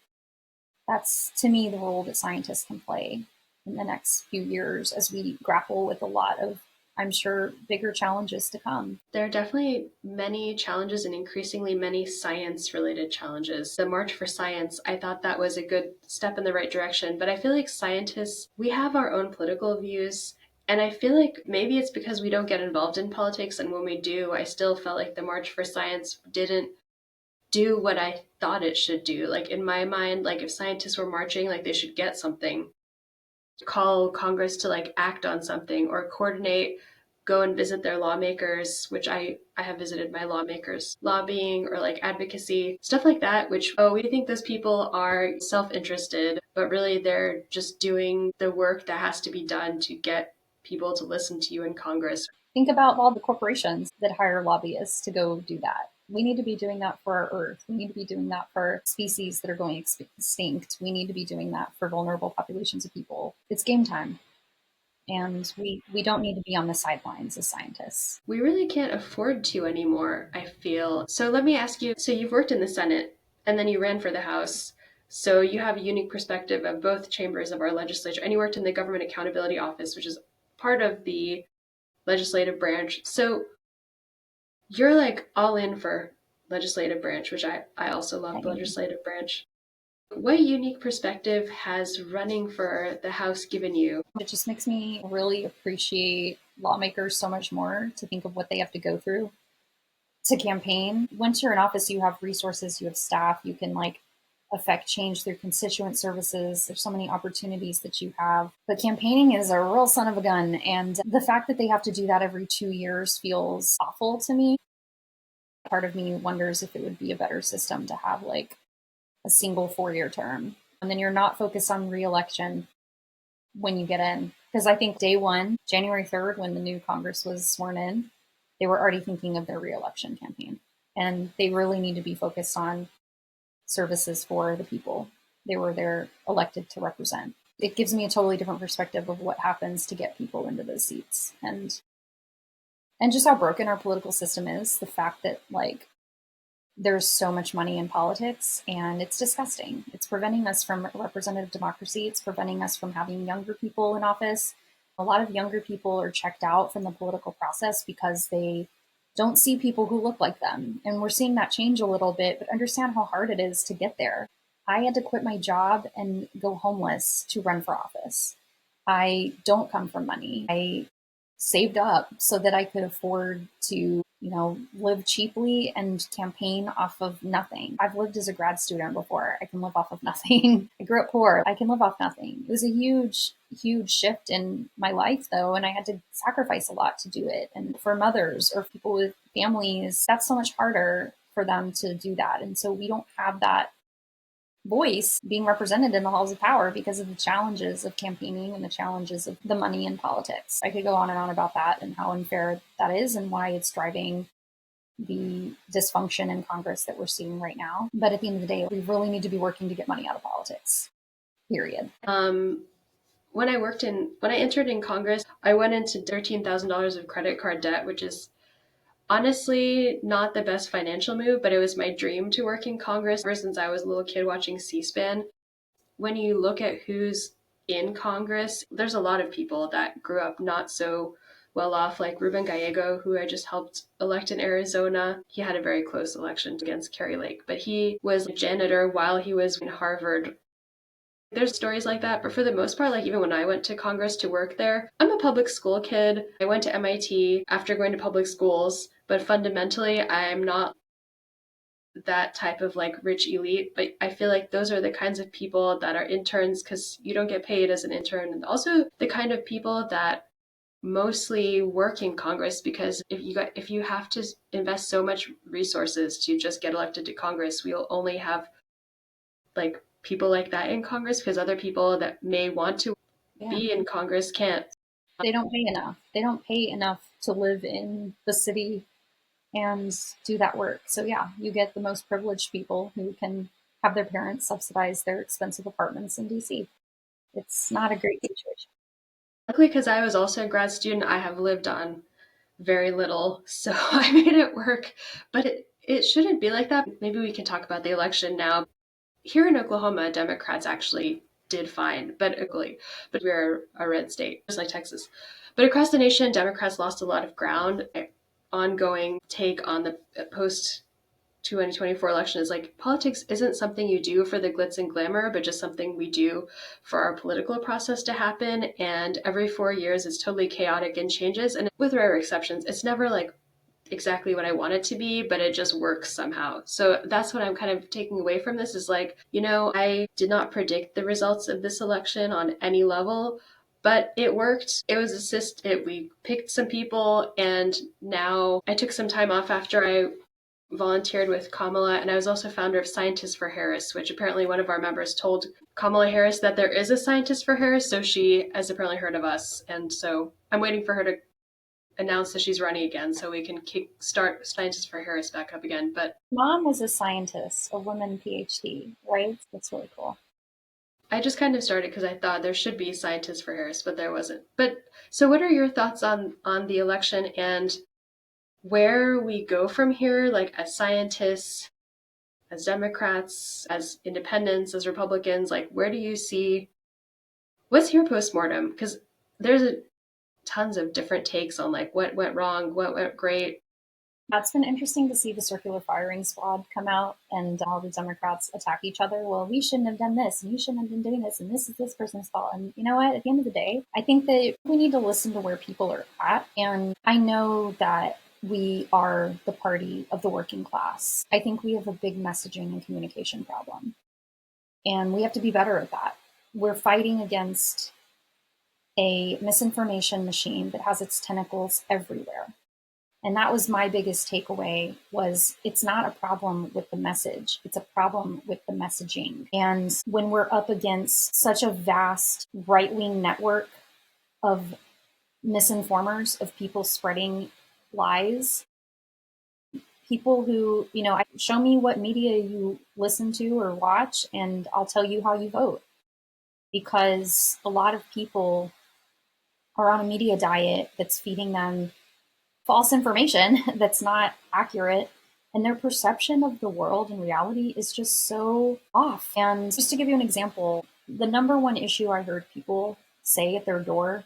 that's, to me, the role that scientists can play in the next few years as we grapple with a lot of, I'm sure, bigger challenges to come. There are definitely many challenges and increasingly many science related challenges. The March for Science, I thought that was a good step in the right direction, but I feel like scientists, we have our own political views. And I feel like maybe it's because we don't get involved in politics. And when we do, I still felt like the March for Science didn't do what I thought it should do. Like in my mind, like if scientists were marching, like they should get something, call Congress to like act on something or coordinate, go and visit their lawmakers, which I have visited my lawmakers, lobbying or like advocacy, stuff like that, which, oh, we think those people are self-interested, but really they're just doing the work that has to be done to get people to listen to you in Congress. Think about all the corporations that hire lobbyists to go do that. We need to be doing that for our Earth. We need to be doing that for species that are going extinct. We need to be doing that for vulnerable populations of people. It's game time. And we don't need to be on the sidelines as scientists. We really can't afford to anymore, I feel. So let me ask you, so you've worked in the Senate and then you ran for the House. So you have a unique perspective of both chambers of our legislature, and you worked in the Government Accountability Office, which is part of the legislative branch. So you're like all in for legislative branch, which I also love the legislative branch. What unique perspective has running for the House given you? It just makes me really appreciate lawmakers so much more, to think of what they have to go through to campaign. Once you're in office, you have resources, you have staff, you can like affect change through constituent services. There's so many opportunities that you have. But campaigning is a real son of a gun. And the fact that they have to do that every 2 years feels awful to me. Part of me wonders if it would be a better system to have like a single 4-year term. And then you're not focused on reelection when you get in. Because I think day one, January 3rd, when the new Congress was sworn in, they were already thinking of their reelection campaign. And they really need to be focused on services for the people they were there elected to represent. It gives me a totally different perspective of what happens to get people into those seats. And just how broken our political system is, the fact that like there's so much money in politics, and it's disgusting. It's preventing us from representative democracy. It's preventing us from having younger people in office. A lot of younger people are checked out from the political process because they don't see people who look like them. And we're seeing that change a little bit, but understand how hard it is to get there. I had to quit my job and go homeless to run for office. I don't come from money. I saved up so that I could afford to, live cheaply and campaign off of nothing. I've lived as a grad student before. I can live off of nothing. I grew up poor. I can live off nothing. It was a huge, huge shift in my life though, and I had to sacrifice a lot to do it. And for mothers or people with families, that's so much harder for them to do that. And so we don't have that voice being represented in the halls of power because of the challenges of campaigning and the challenges of the money in politics. I could go on and on about that and how unfair that is and why it's driving the dysfunction in Congress that we're seeing right now. But at the end of the day, we really need to be working to get money out of politics, period. When I entered in Congress, I went into $13,000 of credit card debt, which is honestly not the best financial move, but it was my dream to work in Congress ever since I was a little kid watching C-SPAN. When you look at who's in Congress, there's a lot of people that grew up not so well off, like Ruben Gallego, who I just helped elect in Arizona. He had a very close election against Kerry Lake, but he was a janitor while he was in Harvard. There's stories like that, but for the most part, like even when I went to Congress to work there, I'm a public school kid. I went to MIT after going to public schools, but fundamentally, I'm not that type of like rich elite. But I feel like those are the kinds of people that are interns because you don't get paid as an intern, and also the kind of people that mostly work in Congress, because if you have to invest so much resources to just get elected to Congress, we'll only have like people like that in Congress because other people that may want to be in Congress can't. They don't pay enough. They don't pay enough to live in the city and do that work. So yeah, you get the most privileged people who can have their parents subsidize their expensive apartments in DC. It's not a great situation. Luckily, because I was also a grad student, I have lived on very little, so I made it work. But it shouldn't be like that. Maybe we can talk about the election now. Here in Oklahoma, Democrats actually did fine, but we're a red state, just like Texas. But across the nation, Democrats lost a lot of ground. Ongoing take on the post 2024 election is like politics isn't something you do for the glitz and glamour, but just something we do for our political process to happen. And every 4 years, it's totally chaotic and changes. And with rare exceptions, it's never like exactly what I want it to be, but it just works somehow. So that's what I'm kind of taking away from this is like, I did not predict the results of this election on any level, but it worked. It was we picked some people, and now I took some time off after I volunteered with Kamala, and I was also founder of Scientists for Harris, which apparently one of our members told Kamala Harris that there is a Scientist for Harris, so she has apparently heard of us, and so I'm waiting for her to announced that she's running again, so we can start Scientists for Harris back up again. But Mom was a scientist, a woman PhD, right? That's really cool. I just kind of started because I thought there should be Scientists for Harris, but there wasn't. But so, what are your thoughts on the election and where we go from here, like as scientists, as Democrats, as independents, as Republicans? Like, where do you see? What's your postmortem? Because there's tons of different takes on like what went wrong, what went great. That's been interesting to see the circular firing squad come out and all the Democrats attack each other. Well, we shouldn't have done this, and you shouldn't have been doing this, and this is this person's fault. And you know what? At the end of the day, I think that we need to listen to where people are at. And I know that we are the party of the working class. I think we have a big messaging and communication problem, and we have to be better at that. We're fighting against a misinformation machine that has its tentacles everywhere. And that was my biggest takeaway was it's not a problem with the message, it's a problem with the messaging. And when we're up against such a vast right-wing network of misinformers, of people spreading lies, people who, show me what media you listen to or watch and I'll tell you how you vote. Because a lot of people are on a media diet that's feeding them false information that's not accurate, and their perception of the world and reality is just so off. And just to give you an example, the number one issue I heard people say at their door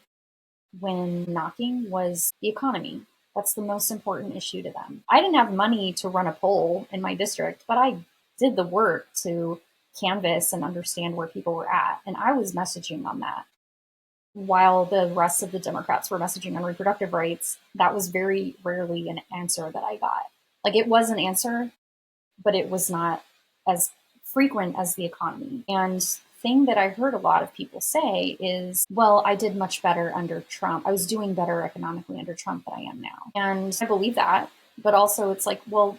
when knocking was the economy. That's the most important issue to them. I didn't have money to run a poll in my district, but I did the work to canvass and understand where people were at, and I was messaging on that. While the rest of the Democrats were messaging on reproductive rights, that was very rarely an answer that I got. Like, it was an answer, but it was not as frequent as the economy. And thing that I heard a lot of people say is, well, I did much better under Trump. I was doing better economically under Trump than I am now. And I believe that, but also it's like, well,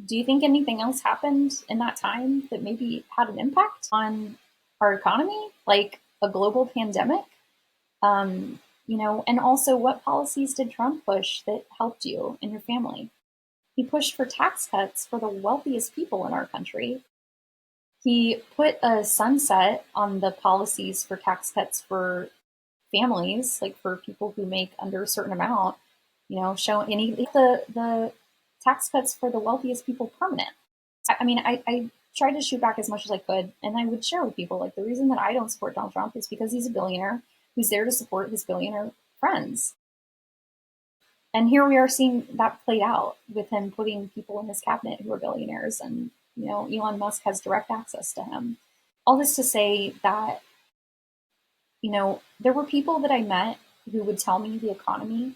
do you think anything else happened in that time that maybe had an impact on our economy, like a global pandemic? And also what policies did Trump push that helped you and your family? He pushed for tax cuts for the wealthiest people in our country. He put a sunset on the policies for tax cuts for families, like for people who make under a certain amount, showing any the tax cuts for the wealthiest people permanent. I tried to shoot back as much as I could, and I would share with people like the reason that I don't support Donald Trump is because he's a billionaire who's there to support his billionaire friends. And here we are seeing that played out with him putting people in his cabinet who are billionaires, and Elon Musk has direct access to him. All this to say that there were people that I met who would tell me the economy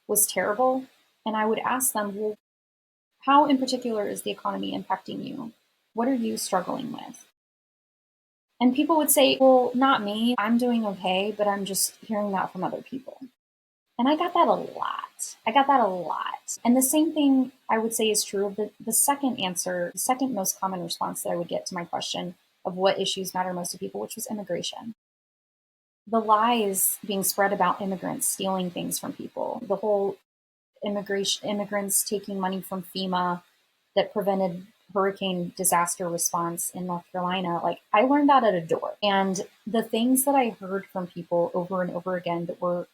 was terrible, and I would ask them, well, how in particular is the economy impacting you? What are you struggling with? And people would say, well, not me. I'm doing okay, but I'm just hearing that from other people. And I got that a lot. And the same thing I would say is true of the second answer, the second most common response that I would get to my question of what issues matter most to people, which was immigration. The lies being spread about immigrants stealing things from people, the whole immigrants taking money from FEMA that prevented hurricane disaster response in North Carolina. Like, I learned that at a door. And the things that I heard from people over and over again that were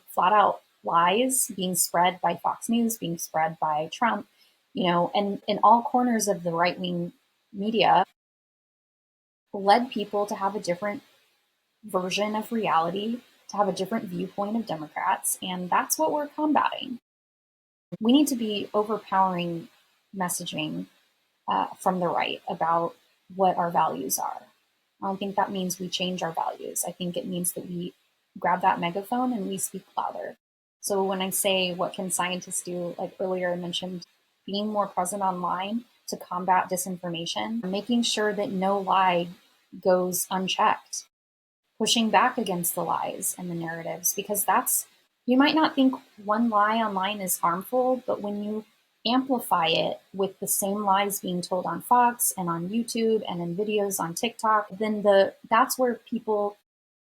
flat out lies being spread by Fox News, being spread by Trump, and in all corners of the right-wing media led people to have a different version of reality, to have a different viewpoint of Democrats. And that's what we're combating. We need to be overpowering messaging from the right about what our values are. I don't think that means we change our values. I think it means that we grab that megaphone and we speak louder. So when I say what can scientists do, like earlier I mentioned, being more present online to combat disinformation, making sure that no lie goes unchecked, pushing back against the lies and the narratives, because you might not think one lie online is harmful, but when you amplify it with the same lies being told on Fox and on YouTube and in videos on TikTok, then that's where people,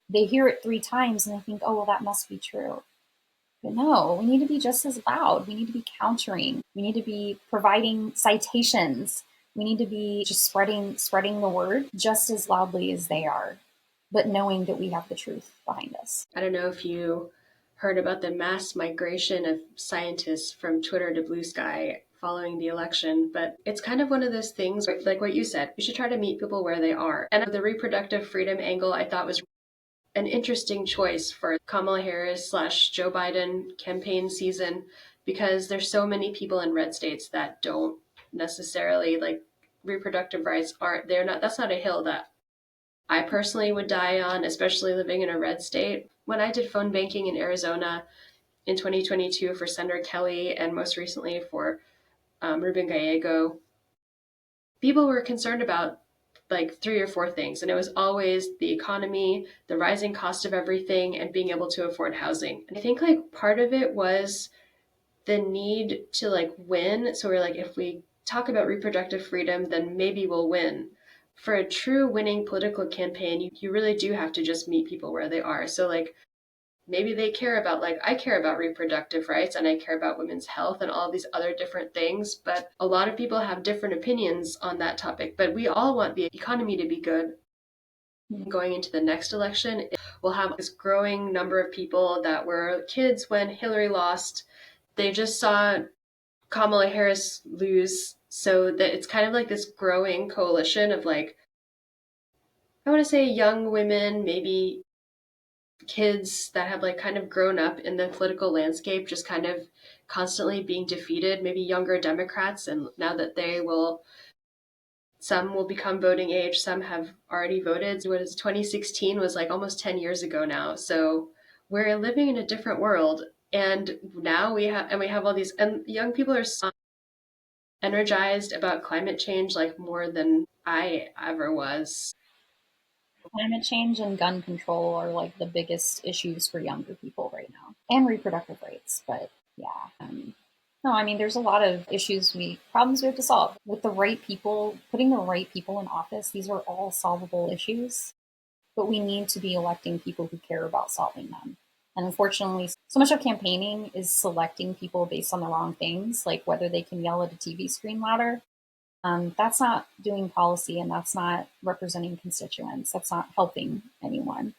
they hear it 3 times and they think, oh, well, that must be true. But no, we need to be just as loud. We need to be countering. We need to be providing citations. We need to be just spreading the word just as loudly as they are, but knowing that we have the truth behind us. I don't know if you heard about the mass migration of scientists from Twitter to Blue Sky following the election, but it's kind of one of those things like what you said, we should try to meet people where they are. And the reproductive freedom angle I thought was an interesting choice for Kamala Harris slash Joe Biden campaign season, because there's so many people in red states that don't necessarily like reproductive rights aren't, they're not, that's not a hill that I personally would die on, especially living in a red state. When I did phone banking in Arizona in 2022 for Senator Kelly and most recently for Ruben Gallego, people were concerned about like three or four things. And it was always the economy, the rising cost of everything, and being able to afford housing. And I think like part of it was the need to like win. So we're like, if we talk about reproductive freedom, then maybe we'll win. For a true winning political campaign, you really do have to just meet people where they are. So like maybe they care about, like I care about reproductive rights and I care about women's health and all these other different things, but a lot of people have different opinions on that topic. But we all want the economy to be good. Going into the next election, we'll have this growing number of people that were kids when Hillary lost. They just saw Kamala Harris lose, so that it's kind of like this growing coalition of like, I want to say young women, maybe kids that have like kind of grown up in the political landscape, just kind of constantly being defeated, maybe younger Democrats, and now that they will, some will become voting age, some have already voted. What is 2016 was like almost 10 years ago now. So we're living in a different world. And now we have all these, and young people are so energized about climate change, like more than I ever was. Climate change and gun control are like the biggest issues for younger people right now, and reproductive rights. But yeah, no, I mean, there's a lot of problems we have to solve with the right people, putting the right people in office. These are all solvable issues, but we need to be electing people who care about solving them. And unfortunately, so much of campaigning is selecting people based on the wrong things, like whether they can yell at a TV screen louder. That's not doing policy, and that's not representing constituents. That's not helping anyone.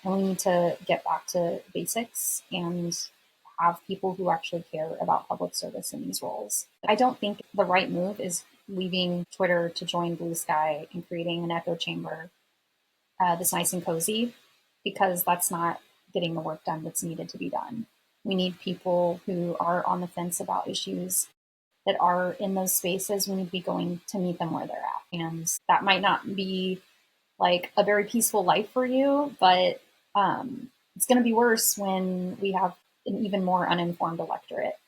And we need to get back to basics and have people who actually care about public service in these roles. I don't think the right move is leaving Twitter to join Blue Sky and creating an echo chamber that's nice and cozy, because that's not getting the work done that's needed to be done. We need people who are on the fence about issues that are in those spaces. We need to be going to meet them where they're at. And that might not be like a very peaceful life for you, but it's going to be worse when we have an even more uninformed electorate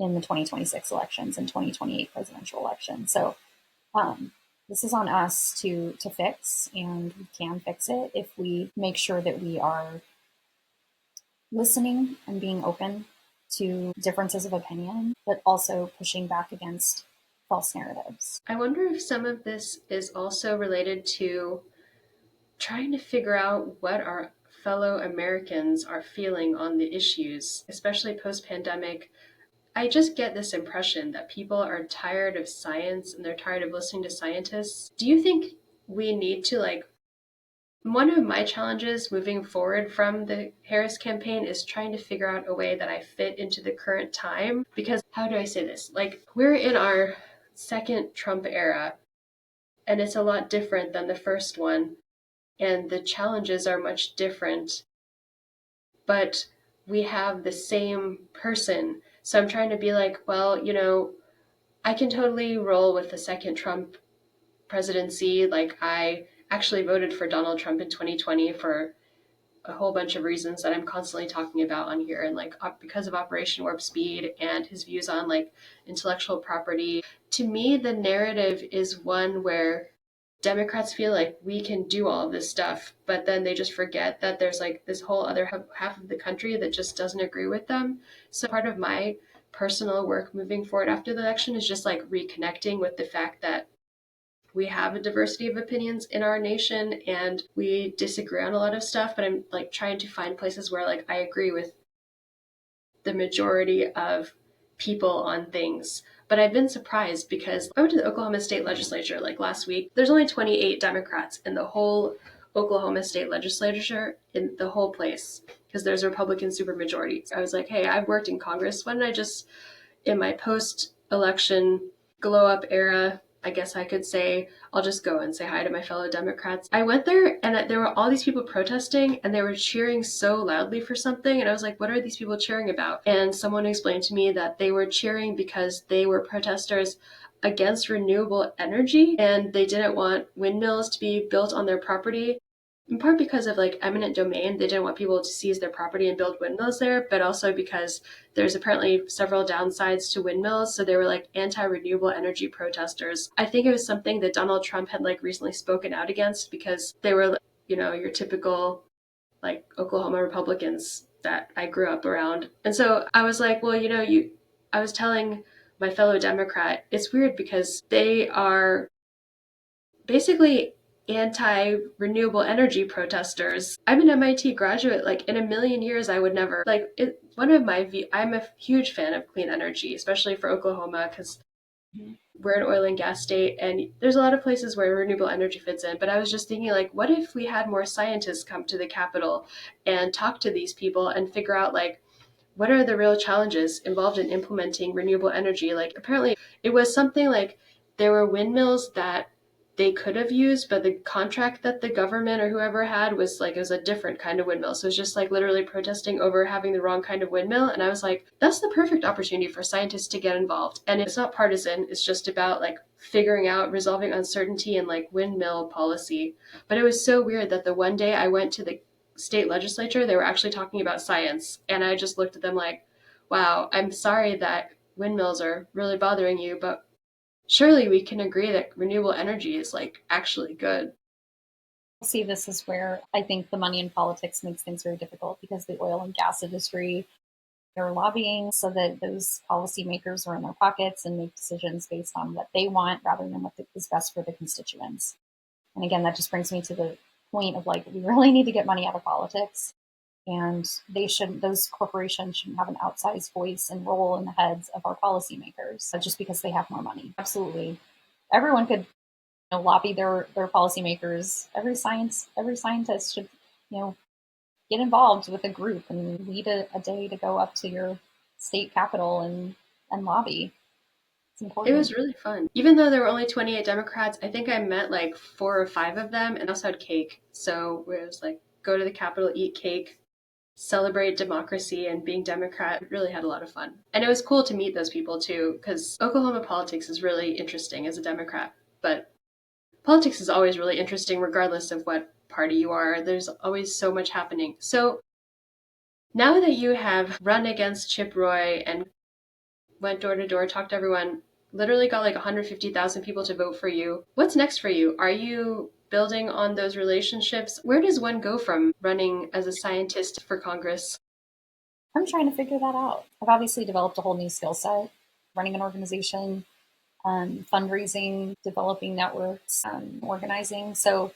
in the 2026 elections and 2028 presidential elections. So this is on us to fix, and we can fix it if we make sure that we are listening and being open to differences of opinion, but also pushing back against false narratives. I wonder if some of this is also related to trying to figure out what our fellow Americans are feeling on the issues, especially post pandemic. I just get this impression that people are tired of science and they're tired of listening to scientists. Do you think we need to like, one of my challenges moving forward from the Harris campaign is trying to figure out a way that I fit into the current time? Because how do I say this? Like, we're in our second Trump era, and it's a lot different than the first one, and the challenges are much different, but we have the same person. So I'm trying to be like, well, I can totally roll with the second Trump presidency. Like, I actually voted for Donald Trump in 2020 for a whole bunch of reasons that I'm constantly talking about on here, and like because of Operation Warp Speed and his views on like intellectual property. To me, the narrative is one where Democrats feel like we can do all of this stuff, but then they just forget that there's like this whole other half of the country that just doesn't agree with them. So part of my personal work moving forward after the election is just like reconnecting with the fact that we have a diversity of opinions in our nation and we disagree on a lot of stuff, but I'm like trying to find places where like I agree with the majority of people on things. But I've been surprised because I went to the Oklahoma State Legislature like last week. There's only 28 Democrats in the whole Oklahoma State Legislature, in the whole place, because there's a Republican supermajority. I was like, hey, I've worked in Congress. Why don't I just, in my post-election glow-up era, I guess I could say, I'll just go and say hi to my fellow Democrats. I went there and there were all these people protesting and they were cheering so loudly for something. And I was like, what are these people cheering about? And someone explained to me that they were cheering because they were protesters against renewable energy and they didn't want windmills to be built on their property. In part because of like eminent domain, they didn't want people to seize their property and build windmills there, but also because there's apparently several downsides to windmills. So they were like anti-renewable energy protesters. I think it was something that Donald Trump had like recently spoken out against because they were, your typical like Oklahoma Republicans that I grew up around. And so I was like, well, I was telling my fellow Democrat, it's weird because they are basically anti-renewable energy protesters. I'm an MIT graduate. Like in a million years, I would never like it. One of my I'm a huge fan of clean energy, especially for Oklahoma, because we're an oil and gas state and there's a lot of places where renewable energy fits in. But I was just thinking, like, what if we had more scientists come to the Capitol and talk to these people and figure out like what are the real challenges involved in implementing renewable energy? Like apparently it was something like there were windmills that they could have used, but the contract that the government or whoever had was like, it was a different kind of windmill. So it's just like literally protesting over having the wrong kind of windmill. And I was like, that's the perfect opportunity for scientists to get involved. And it's not partisan. It's just about like figuring out, resolving uncertainty and like windmill policy. But it was so weird that the one day I went to the state legislature, they were actually talking about science. And I just looked at them like, wow, I'm sorry that windmills are really bothering you, but surely we can agree that renewable energy is like actually good. See, this is where I think the money in politics makes things very difficult because the oil and gas industry, they're lobbying so that those policymakers are in their pockets and make decisions based on what they want rather than what is best for the constituents. And again, that just brings me to the point of like, we really need to get money out of politics. And those corporations shouldn't have an outsized voice and role in the heads of our policymakers just because they have more money. Absolutely. Everyone could lobby their policymakers. Every scientist should, get involved with a group and lead a day to go up to your state capitol and lobby. It's It important. was really fun. Even though there were only 28 Democrats, I think I met like 4 or 5 of them and also had cake. So it was like go to the Capitol, eat cake, celebrate democracy and being Democrat. Really had a lot of fun. And it was cool to meet those people too, because Oklahoma politics is really interesting as a Democrat. But politics is always really interesting regardless of what party you are. There's always so much happening. So now that you have run against Chip Roy and went door to door, talked to everyone, literally got like 150,000 people to vote for you, what's next for you? Are you building on those relationships? Where does one go from running as a scientist for Congress? I'm trying to figure that out. I've obviously developed a whole new skill set, running an organization, fundraising, developing networks, organizing. So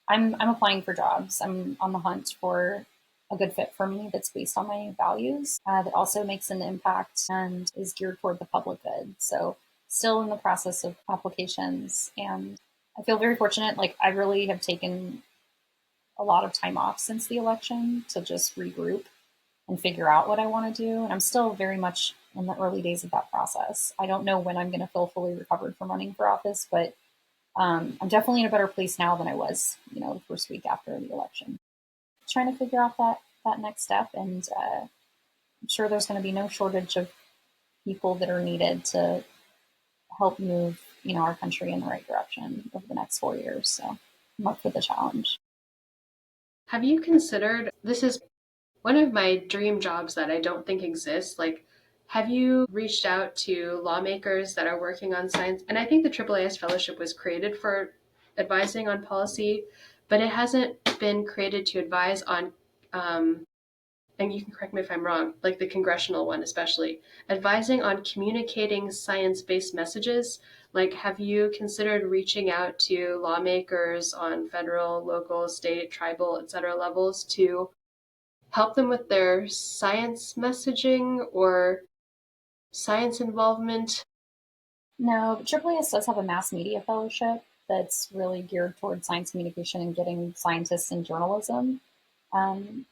I'm applying for jobs. I'm on the hunt for a good fit for me that's based on my values, that also makes an impact and is geared toward the public good. So still in the process of applications, and I feel very fortunate. Like I really have taken a lot of time off since the election to just regroup and figure out what I want to do. And I'm still very much in the early days of that process. I don't know when I'm going to feel fully recovered from running for office, but I'm definitely in a better place now than I was, the first week after the election. Trying to figure out that next step, and I'm sure there's going to be no shortage of people that are needed to help move, our country in the right direction over the next 4 years. So I'm up for the challenge. Have you considered, this is one of my dream jobs that I don't think exists, like have you reached out to lawmakers that are working on science? And I think the AAAS fellowship was created for advising on policy, but it hasn't been created to advise on and you can correct me if I'm wrong, like the congressional one especially, advising on communicating science-based messages. Like, have you considered reaching out to lawmakers on federal, local, state, tribal, et cetera levels to help them with their science messaging or science involvement? No, AAAS does have a mass media fellowship that's really geared towards science communication and getting scientists in journalism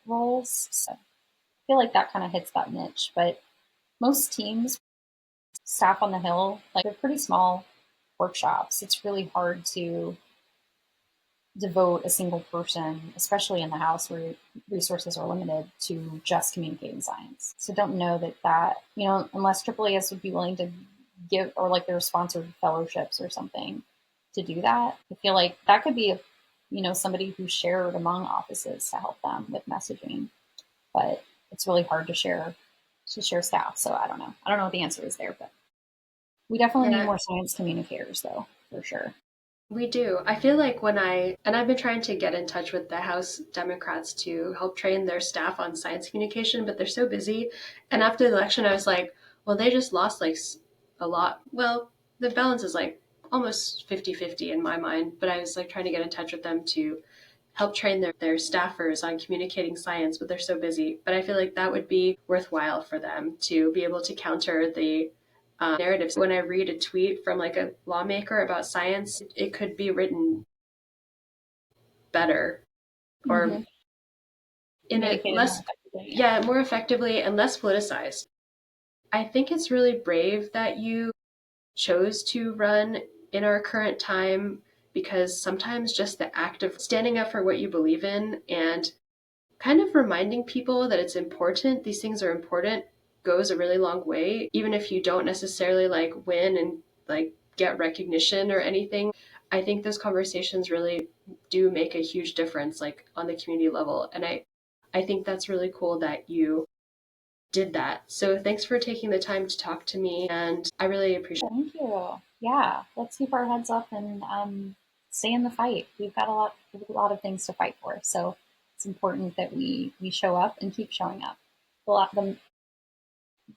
roles. So I feel like that kind of hits that niche. But most teams, staff on the Hill, like they're pretty small workshops. It's really hard to devote a single person, especially in the house where resources are limited, to just communicating science. So don't know that, unless AAAS would be willing to give, or like their sponsored fellowships or something to do that. I feel like that could be, somebody who's shared among offices to help them with messaging, but it's really hard to share staff. So I don't know. I don't know what the answer is there, but we definitely need Yeah, more science communicators though, for sure. we do. I feel like and I've been trying to get in touch with the House Democrats to help train their staff on science communication, but they're so busy. And after the election, I was like, well, they just lost like a lot. Well, the balance is like almost 50-50 in my mind, but I was like trying to get in touch with them to help train their staffers on communicating science, but they're so busy. But I feel like that would be worthwhile for them to be able to counter the narratives. When I read a tweet from like a lawmaker about science, it could be written better or Mm-hmm. in a Communicated more less, effectively. Yeah. yeah, more effectively and less politicized. I think it's really brave that you chose to run in our current time because sometimes just the act of standing up for what you believe in and kind of reminding people that it's important, these things are important, goes a really long way. Even if you don't necessarily like win and like get recognition or anything, I think those conversations really do make a huge difference, like on the community level. And I think that's really cool that you did that. So thanks for taking the time to talk to me, and I really appreciate Thank you. Yeah, let's keep our heads up and stay in the fight. We've got a lot of things to fight for, so it's important that we show up and keep showing up.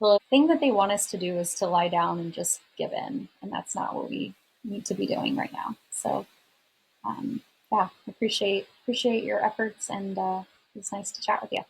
The thing that they want us to do is to lie down and just give in, and that's not what we need to be doing right now. So, um, yeah, appreciate your efforts, and it's nice to chat with you.